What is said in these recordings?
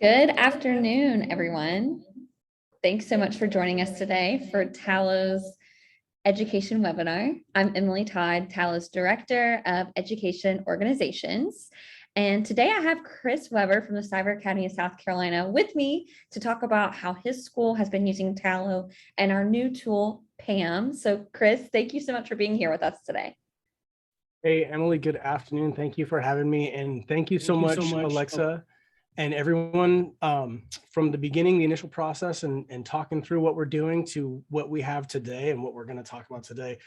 Good afternoon, everyone. Thanks so much for joining us today for Tallow's education webinar. I'm Emily Todd, Tallow's Director of Education Organizations. And today I have Chris Weber from the Cyber Academy of South Carolina with me to talk about how his school has been using Tallow and our new tool, PAM. So Chris, thank you so much for being here with us today. Hey, Emily, good afternoon. Thank you for having me. And thank you so much, Alexa, and everyone from the beginning, the initial process and talking through what we're doing to what we have today and what we're going to talk about today.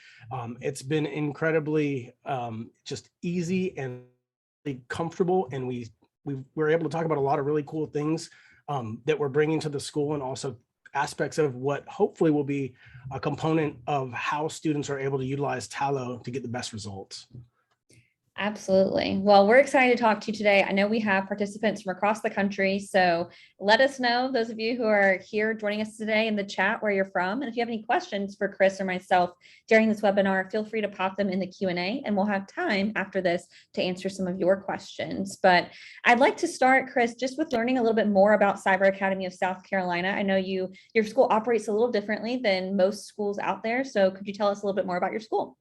It's been incredibly just easy and comfortable. And we were able to talk about a lot of really cool things that we're bringing to the school, and also aspects of what hopefully will be a component of how students are able to utilize Tallow to get the best results. Absolutely. Well, we're excited to talk to you today. I know we have participants from across the country, so let us know, those of you who are here joining us today in the chat, where you're from. And if you have any questions for Chris or myself during this webinar, feel free to pop them in the Q&A, and we'll have time after this to answer some of your questions. But I'd like to start, Chris, just with learning a little bit more about Cyber Academy of South Carolina. I know your school operates a little differently than most schools out there, so could you tell us a little bit more about your school?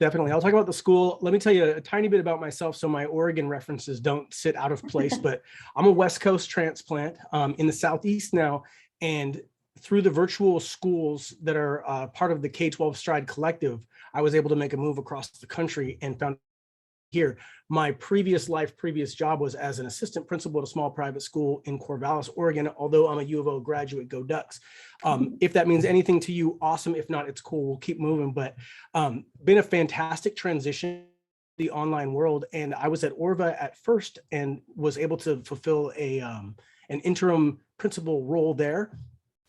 Definitely. I'll talk about the school. Let me tell you a tiny bit about myself so my Oregon references don't sit out of place, but I'm a West Coast transplant in the Southeast now. And through the virtual schools that are part of the K-12 Stride Collective, I was able to make a move across the country and found here. My previous job was as an assistant principal at a small private school in Corvallis, Oregon, although I'm a U of O graduate, go Ducks. If that means anything to you, awesome. If not, it's cool. We'll keep moving. But been a fantastic transition to the online world. And I was at Orva at first and was able to fulfill an interim principal role there.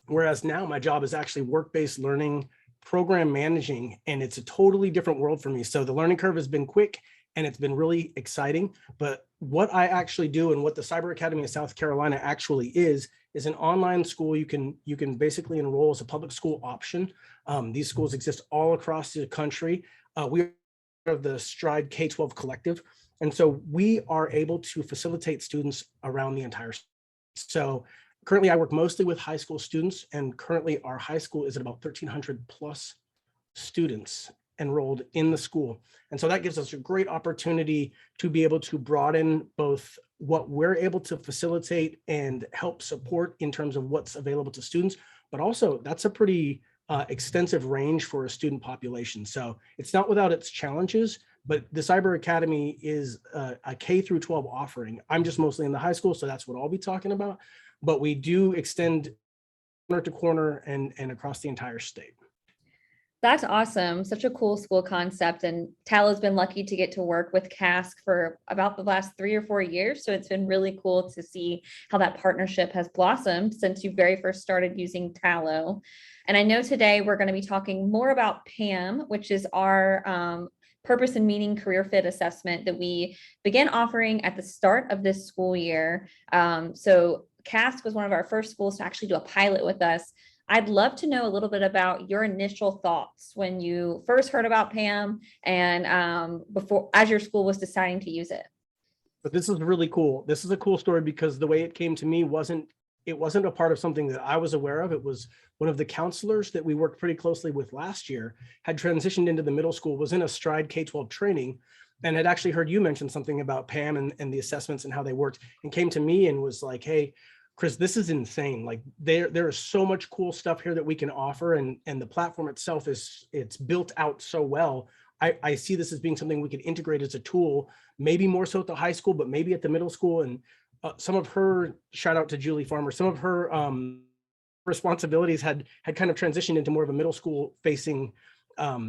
Whereas now my job is actually work-based learning, program managing, and it's a totally different world for me. So the learning curve has been quick, and it's been really exciting. But what I actually do, and what the Cyber Academy of South Carolina actually is an online school. You can basically enroll as a public school option. These schools exist all across the country. We are of the Stride K-12 Collective. And so we are able to facilitate students around the entire state. So currently I work mostly with high school students, and currently our high school is at about 1,300 plus students enrolled in the school. And so that gives us a great opportunity to be able to broaden both what we're able to facilitate and help support in terms of what's available to students, but also that's a pretty extensive range for a student population. So it's not without its challenges, but the Cyber Academy is a K through 12 offering. I'm just mostly in the high school, so that's what I'll be talking about, but we do extend corner to corner and across the entire state. That's awesome. Such a cool school concept. And Tallow's been lucky to get to work with CASC for about the last 3 or 4 years. So it's been really cool to see how that partnership has blossomed since you very first started using Tallow. And I know today we're going to be talking more about PAM, which is our purpose and meaning career fit assessment that we began offering at the start of this school year. So CASC was one of our first schools to actually do a pilot with us. I'd love to know a little bit about your initial thoughts when you first heard about PAM and as your school was deciding to use it. But this is really cool. This is a cool story because the way it came to me wasn't a part of something that I was aware of. It was one of the counselors that we worked pretty closely with last year had transitioned into the middle school, was in a Stride K-12 training, and had actually heard you mention something about PAM and the assessments and how they worked, and came to me and was like, hey, Chris, this is insane. Like there is so much cool stuff here that we can offer, and the platform itself it's built out so well. I see this as being something we could integrate as a tool, maybe more so at the high school, but maybe at the middle school. And some of her, shout out to Julie Farmer, some of her responsibilities had kind of transitioned into more of a middle school facing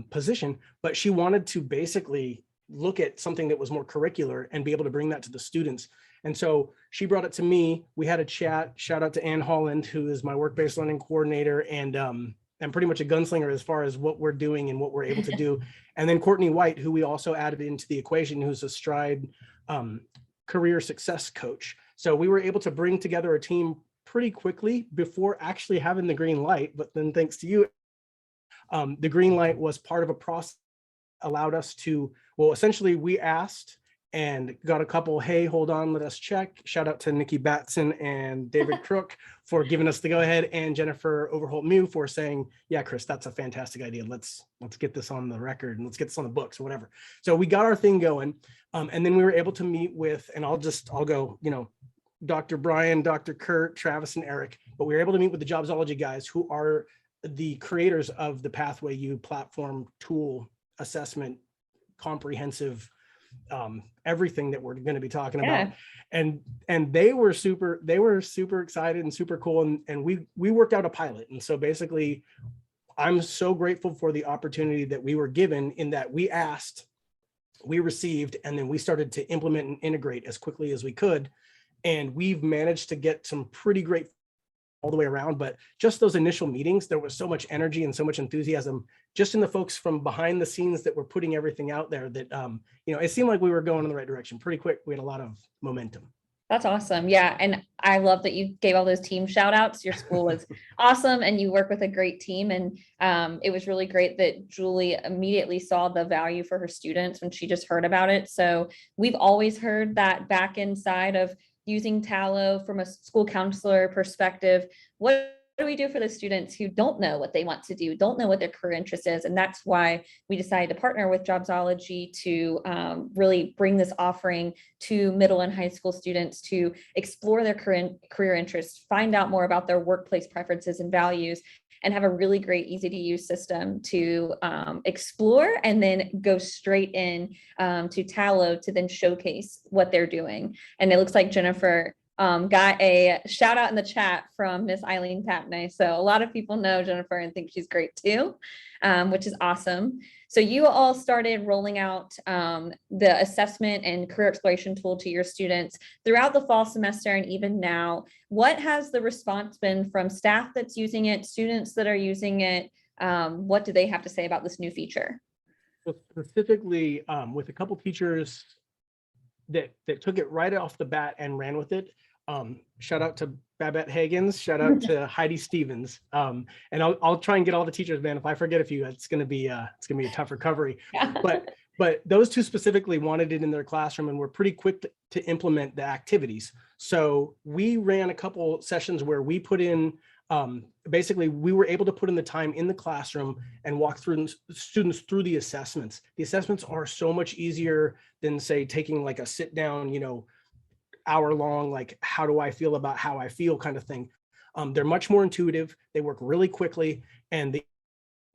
position, but she wanted to basically look at something that was more curricular and be able to bring that to the students. And so she brought it to me. We had a chat. Shout out to Ann Holland, who is my work-based learning coordinator and pretty much a gunslinger as far as what we're doing and what we're able to do. And then Courtney White, who we also added into the equation, who's a Stride career success coach. So we were able to bring together a team pretty quickly before actually having the green light. But then thanks to you, the green light was part of a process that allowed us to, well, essentially we asked and got a couple, hey, hold on, let us check. Shout out to Nikki Batson and David Crook for giving us the go ahead, and Jennifer Overholt-Mew for saying, yeah, Chris, that's a fantastic idea. Let's get this on the record and let's get this on the books or whatever. So we got our thing going. And then we were able to meet with, and I'll go, Dr. Brian, Dr. Kurt, Travis, and Eric, but we were able to meet with the Jobsology guys, who are the creators of the PathwayU platform, tool, assessment, comprehensive, everything that we're going to be talking about. And they were super excited and super cool. And we worked out a pilot. And so basically, I'm so grateful for the opportunity that we were given, in that we asked, we received, and then we started to implement and integrate as quickly as we could. And we've managed to get some pretty great all the way around. But just those initial meetings, there was so much energy and so much enthusiasm just in the folks from behind the scenes that were putting everything out there, that it seemed like we were going in the right direction pretty quick. We had a lot of momentum. That's awesome. Yeah. And I love that you gave all those team shout outs. Your school was awesome and you work with a great team. And it was really great that Julie immediately saw the value for her students when she just heard about it. So we've always heard that back end side of using Tallow from a school counselor perspective. What do we do for the students who don't know what they want to do, don't know what their career interest is? And that's why we decided to partner with Jobsology to really bring this offering to middle and high school students to explore their career interests, find out more about their workplace preferences and values, and have a really great, easy to use system to explore, and then go straight in to Tallow to then showcase what they're doing. And it looks like Jennifer got a shout out in the chat from Miss Eileen Tapney. So a lot of people know Jennifer and think she's great too, which is awesome. So you all started rolling out the assessment and career exploration tool to your students throughout the fall semester and even now. What has the response been from staff that's using it, students that are using it? What do they have to say about this new feature? So specifically, with a couple teachers that took it right off the bat and ran with it. Shout out to Babette Hagens, shout out to Heidi Stevens. And I'll try and get all the teachers, man. If I forget a few, it's gonna be a tough recovery. But those two specifically wanted it in their classroom and were pretty quick to implement the activities. So we ran a couple sessions where we put in, basically we were able to put in the time in the classroom and walk through students through the assessments. The assessments are so much easier than, say, taking like a sit down, hour long, like, how do I feel about how I feel kind of thing. They're much more intuitive. They work really quickly, and the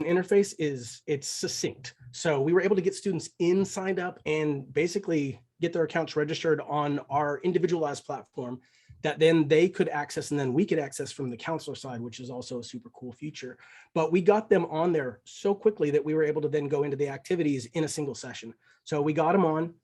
interface it's succinct. So we were able to get students signed up and basically get their accounts registered on our individualized platform that then they could access, and then we could access from the counselor side, which is also a super cool feature. But we got them on there so quickly that we were able to then go into the activities in a single session. So we got them on.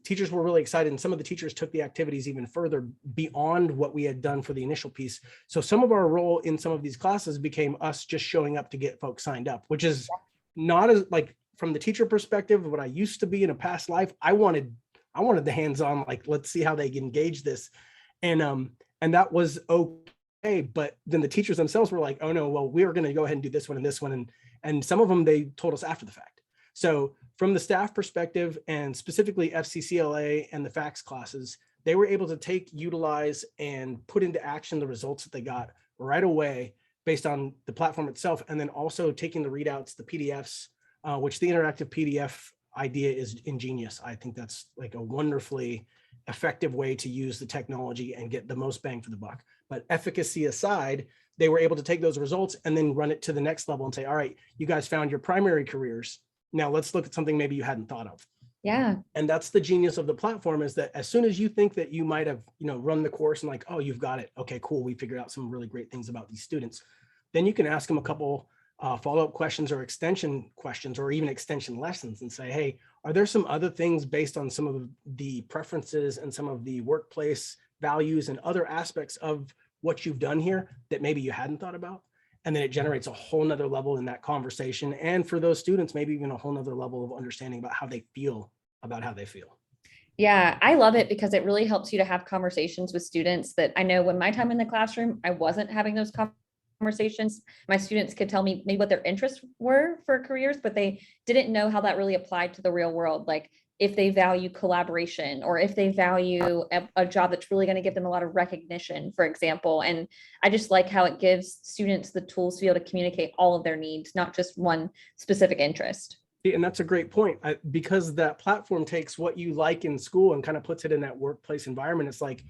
Teachers were really excited, and some of the teachers took the activities even further beyond what we had done for the initial piece. So some of our role in some of these classes became us just showing up to get folks signed up, which is not as, like, from the teacher perspective, what I used to be in a past life. I wanted the hands-on, like, let's see how they engage this. And that was okay. But then the teachers themselves were like, oh no, well, we are going to go ahead and do this one and this one. And some of them, they told us after the fact. So from the staff perspective, and specifically FCCLA and the FACS classes, they were able to utilize and put into action the results that they got right away based on the platform itself. And then also taking the readouts, the PDFs, which the interactive PDF idea is ingenious. I think that's like a wonderfully effective way to use the technology and get the most bang for the buck. But efficacy aside, they were able to take those results and then run it to the next level and say, all right, you guys found your primary careers. Now let's look at something maybe you hadn't thought of. Yeah. And that's the genius of the platform, is that as soon as you think that you might have, run the course and like, oh, you've got it. Okay, cool. We figured out some really great things about these students. Then you can ask them a couple follow-up questions or extension questions, or even extension lessons, and say, hey, are there some other things based on some of the preferences and some of the workplace values and other aspects of what you've done here that maybe you hadn't thought about? And then it generates a whole nother level in that conversation. And for those students, maybe even a whole nother level of understanding about how they feel about how they feel. Yeah, I love it because it really helps you to have conversations with students that I know when my time in the classroom, I wasn't having those conversations. My students could tell me maybe what their interests were for careers, but they didn't know how that really applied to the real world. Like, if they value collaboration or if they value a job that's really going to give them a lot of recognition, for example. And I just like how it gives students the tools to be able to communicate all of their needs, not just one specific interest. And that's a great point, because that platform takes what you like in school and kind of puts it in that workplace environment. It's like,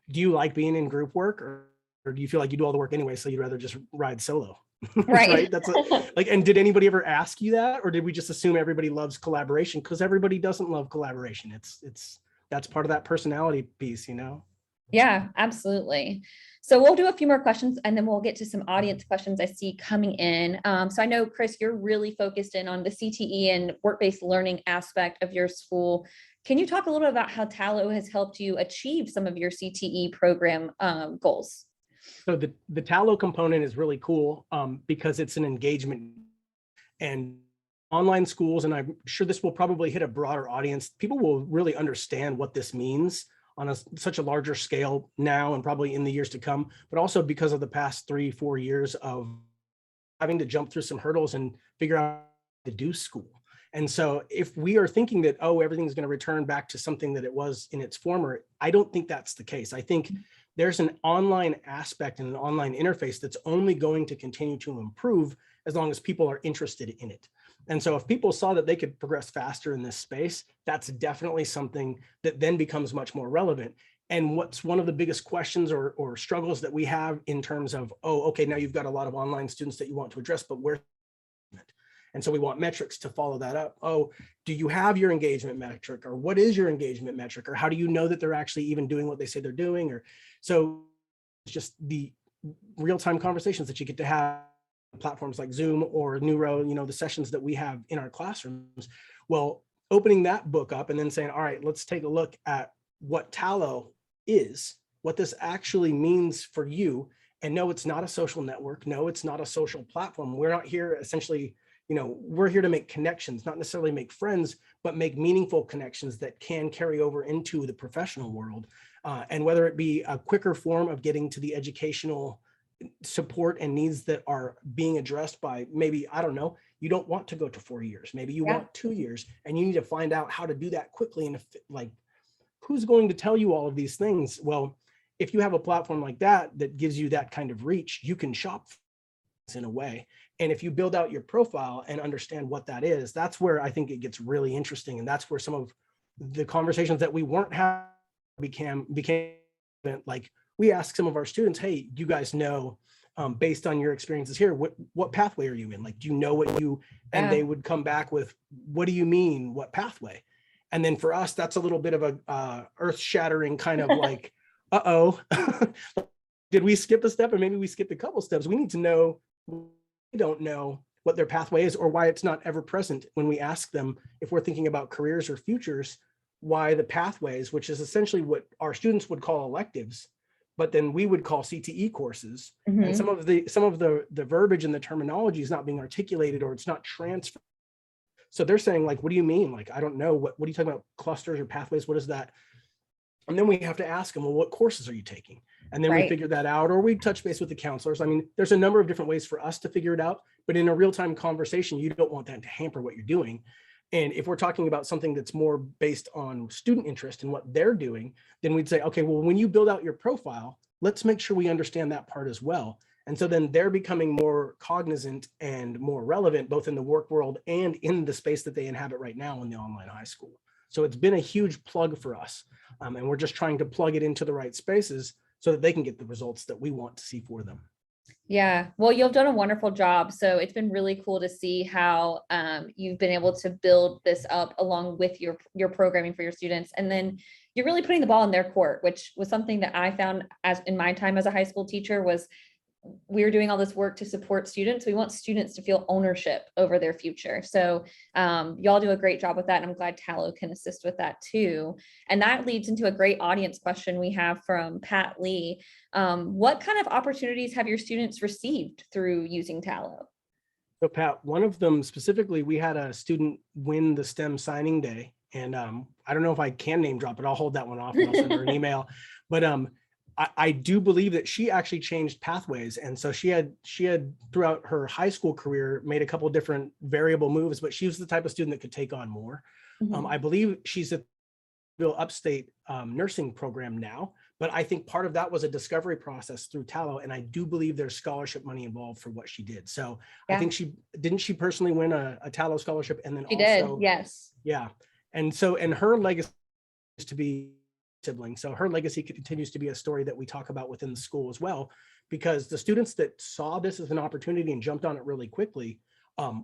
do you like being in group work, or do you feel like you do all the work anyway, so you'd rather just ride solo? Right. Right. That's like, and did anybody ever ask you that, or did we just assume everybody loves collaboration? Because everybody doesn't love collaboration. That's part of that personality piece, you know? Yeah, absolutely. So we'll do a few more questions and then we'll get to some audience questions I see coming in. So I know, Chris, you're really focused in on the CTE and work-based learning aspect of your school. Can you talk a little bit about how Tallow has helped you achieve some of your CTE program goals? So the Tallow component is really cool, because it's an engagement, and online schools, and I'm sure this will probably hit a broader audience. People will really understand what this means on such a larger scale now and probably in the years to come, but also because of the past 3-4 years of having to jump through some hurdles and figure out how to do school. And so if we are thinking that, oh, everything's going to return back to something that it was in its former, I don't think that's the case. I think there's an online aspect and an online interface that's only going to continue to improve as long as people are interested in it. And so if people saw that they could progress faster in this space, that's definitely something that then becomes much more relevant. And what's one of the biggest questions or struggles that we have in terms of, oh, okay, now you've got a lot of online students that you want to address, but where? And so we want metrics to follow that up. Oh, do you have your engagement metric, or what is your engagement metric, or how do you know that they're actually even doing what they say they're doing? Or so it's just the real-time conversations that you get to have on platforms like Zoom or Neuro, you know, the sessions that we have in our classrooms. Well, opening that book up and then saying, all right, let's take a look at what Tallow is, what this actually means for you. And no, it's not a social network. No, it's not a social platform. We're not here essentially, you know, we're here to make connections, not necessarily make friends, but make meaningful connections that can carry over into the professional world. And whether it be a quicker form of getting to the educational support and needs that are being addressed by maybe, I don't know, you don't want to go to 4 years, maybe you want 2 years, and you need to find out how to do that quickly. And if, like, who's going to tell you all of these things? Well, if you have a platform like that that gives you that kind of reach, you can shop in a way. And if you build out your profile and understand what that is, that's where I think it gets really interesting. And that's where some of the conversations that we weren't having became like, we ask some of our students, hey, you guys know, based on your experiences here, what pathway are you in? Like, do you know what you, and they would come back with, what do you mean, what pathway? And then for us, that's a little bit of a earth shattering kind of like, uh-oh, did we skip a step? Or maybe we skipped a couple steps. We need to know, we don't know what their pathway is, or why it's not ever present when we ask them, if we're thinking about careers or futures, why the pathways, which is essentially what our students would call electives, but then we would call CTE courses. And some of the verbiage and the terminology is not being articulated, or it's not transferred. So they're saying, like, what do you mean? Like, I don't know, what are you talking about? Clusters or pathways? What is that? And then we have to ask them, well, what courses are you taking? And then we figure that out, or we touch base with the counselors. I mean, there's a number of different ways for us to figure it out, but in a real-time conversation, you don't want that to hamper what you're doing. And if we're talking about something that's more based on student interest and what they're doing, then we'd say, okay, well, when you build out your profile, let's make sure we understand that part as well. And so then they're becoming more cognizant and more relevant, both in the work world and in the space that they inhabit right now in the online high school. So it's been a huge plug for us. And we're just trying to plug it into the right spaces so that they can get the results that we want to see for them. Yeah, well, you've done a wonderful job. So it's been really cool to see how you've been able to build this up along with your programming for your students. And then you're really putting the ball in their court, which was something that I found as in my time as a high school teacher was we're doing all this work to support students. We want students to feel ownership over their future. So y'all do a great job with that. And I'm glad Tallow can assist with that too. And that leads into a great audience question we have from Pat Lee. What kind of opportunities have your students received through using Tallow? So Pat, one of them specifically, we had a student win the STEM signing day. And I don't know if I can name drop it. I'll hold that one off and I'll send her an email. But I do believe that she actually changed pathways. And so she had throughout her high school career, made a couple of different variable moves, but she was the type of student that could take on more. Mhm. I believe she's at the Upstate nursing program now, but I think part of that was a discovery process through Tallow, and I do believe there's scholarship money involved for what she did. So I Yeah, think she personally win a Tallow scholarship, and then she did. also, Yes. yeah, and her legacy is to be sibling. So her legacy continues to be a story that we talk about within the school as well, because the students that saw this as an opportunity and jumped on it really quickly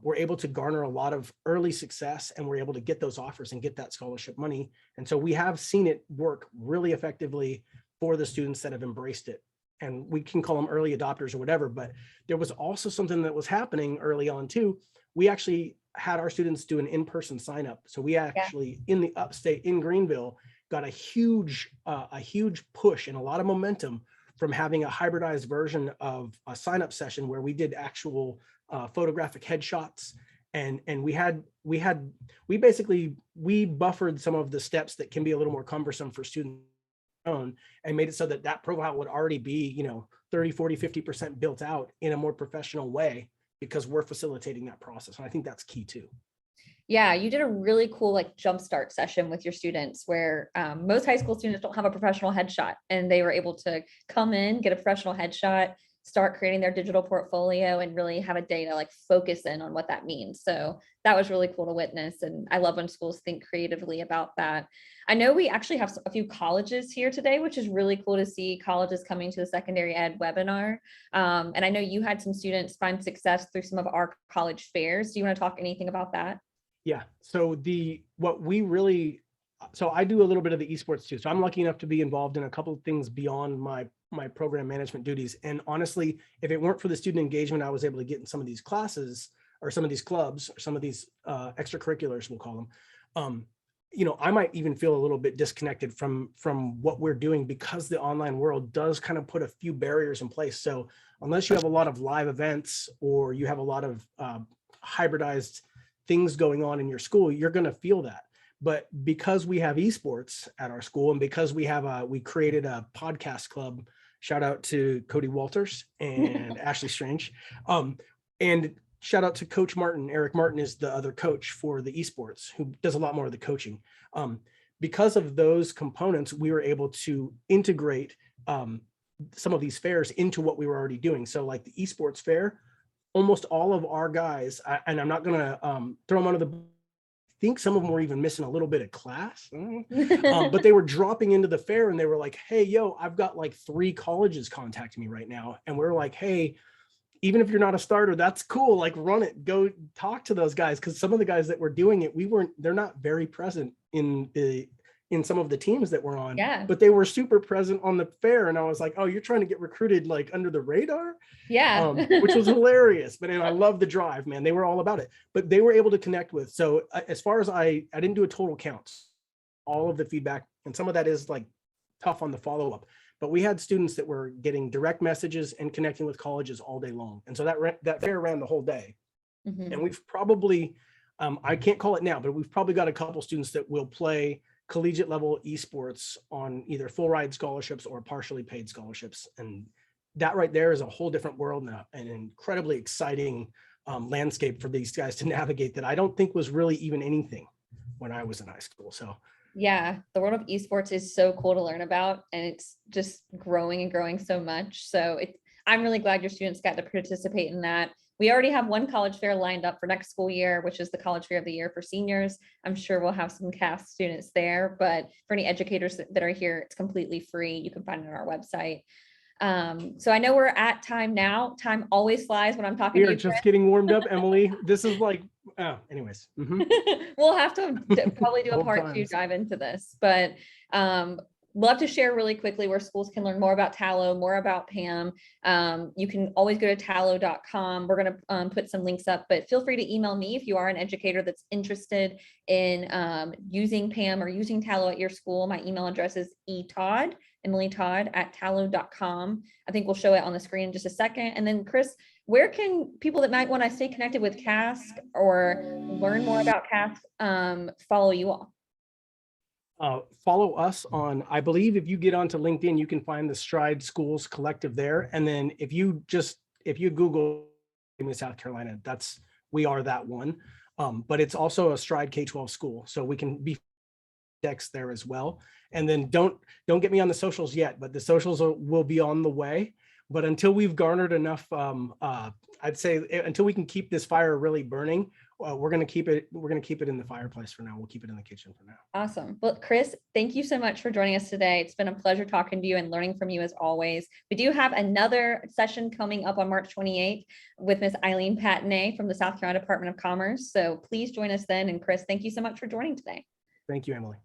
were able to garner a lot of early success, and were able to get those offers and get that scholarship money. And so we have seen it work really effectively for the students that have embraced it. And we can call them early adopters or whatever, but there was also something that was happening early on too. We actually had our students do an in-person sign up. So we Yeah. actually, in the upstate in Greenville, got a huge push and a lot of momentum from having a hybridized version of a sign-up session where we did actual photographic headshots, and we basically buffered some of the steps that can be a little more cumbersome for students own, and made it so that that profile would already be 30, 40, 50% built out in a more professional way, because we're facilitating that process. And I think that's key too. Yeah, you did a really cool like jumpstart session with your students where most high school students don't have a professional headshot, and they were able to come in, get a professional headshot, start creating their digital portfolio, and really have a day to like focus in on what that means. So that was really cool to witness. And I love when schools think creatively about that. I know we actually have a few colleges here today, which is really cool to see colleges coming to the secondary ed webinar. And I know you had some students find success through some of our college fairs. Do you want to talk anything about that? Yeah. So so I do a little bit of the esports too. So I'm lucky enough to be involved in a couple of things beyond my program management duties. And honestly, if it weren't for the student engagement I was able to get in some of these classes, or some of these clubs, or some of these extracurriculars, we'll call them, I might even feel a little bit disconnected from what we're doing, because the online world does kind of put a few barriers in place. So unless you have a lot of live events, or you have a lot of hybridized things going on in your school, you're going to feel that. But because we have esports at our school, and because we created a podcast club, shout out to Cody Walters and Ashley Strange, and shout out to Coach Martin. Eric Martin is the other coach for the esports, who does a lot more of the coaching. Because of those components, we were able to integrate some of these fairs into what we were already doing. So like the esports fair, almost all of our guys, and I'm not going to throw them under the, I think some of them were even missing a little bit of class, but they were dropping into the fair, and they were like, hey, yo, I've got like 3 colleges contacting me right now. And we're like, hey, even if you're not a starter, that's cool. Like, run it, go talk to those guys. Cause some of the guys that were doing it, they're not very present in some of the teams that we're on, Yeah. but they were super present on the fair. And I was like, oh, you're trying to get recruited like under the radar? Yeah. Which was hilarious. But and I love the drive, man. They were all about it, but they were able to connect with. So as far as I didn't do a total count, all of the feedback, and some of that is like tough on the follow-up, but we had students that were getting direct messages and connecting with colleges all day long. And so that fair ran the whole day. Mhm. And we've probably, I can't call it now, but we've probably got a couple students that will play collegiate level esports on either full ride scholarships or partially paid scholarships. And that right there is a whole different world now, an incredibly exciting landscape for these guys to navigate that I don't think was really even anything when I was in high school. So Yeah, the world of esports is so cool to learn about, and it's just growing and growing so much. So I'm really glad your students got to participate in that. We already have one college fair lined up for next school year, which is the College Fair of the Year for seniors. I'm sure we'll have some CASC students there, but for any educators that are here, it's completely free. You can find it on our website. So I know we're at time now. Time always flies when I'm talking we to are you, Chris. just getting warmed up, Emily. This is like, anyways. We'll have to probably do a Old part 2 times. dive into this, but love to share really quickly where schools can learn more about Tallow, more about Pam. You can always go to tallow.com. We're going to put some links up, but feel free to email me if you are an educator that's interested in using Pam or using Tallow at your school. My email address is emilytodd@tallow.com. I think we'll show it on the screen in just a second. And then Chris, where can people that might want to stay connected with CASC or learn more about CASC follow you all? Follow us on, I believe if you get onto LinkedIn, you can find the Stride Schools Collective there. And then if you Google South Carolina, we are that one. But it's also a Stride K-12 school, so we can be decks there as well. And then don't get me on the socials yet, but the socials will be on the way. But until we've garnered enough, I'd say until we can keep this fire really burning, we're going to keep it in the fireplace for now. We'll keep it in the kitchen for now. Awesome. Well, Chris, thank you so much for joining us today. It's been a pleasure talking to you and learning from you as always. We do have another session coming up on March 28th with Miss Eileen Patnay from the South Carolina Department of Commerce. So please join us then. And Chris, thank you so much for joining today. Thank you, Emily.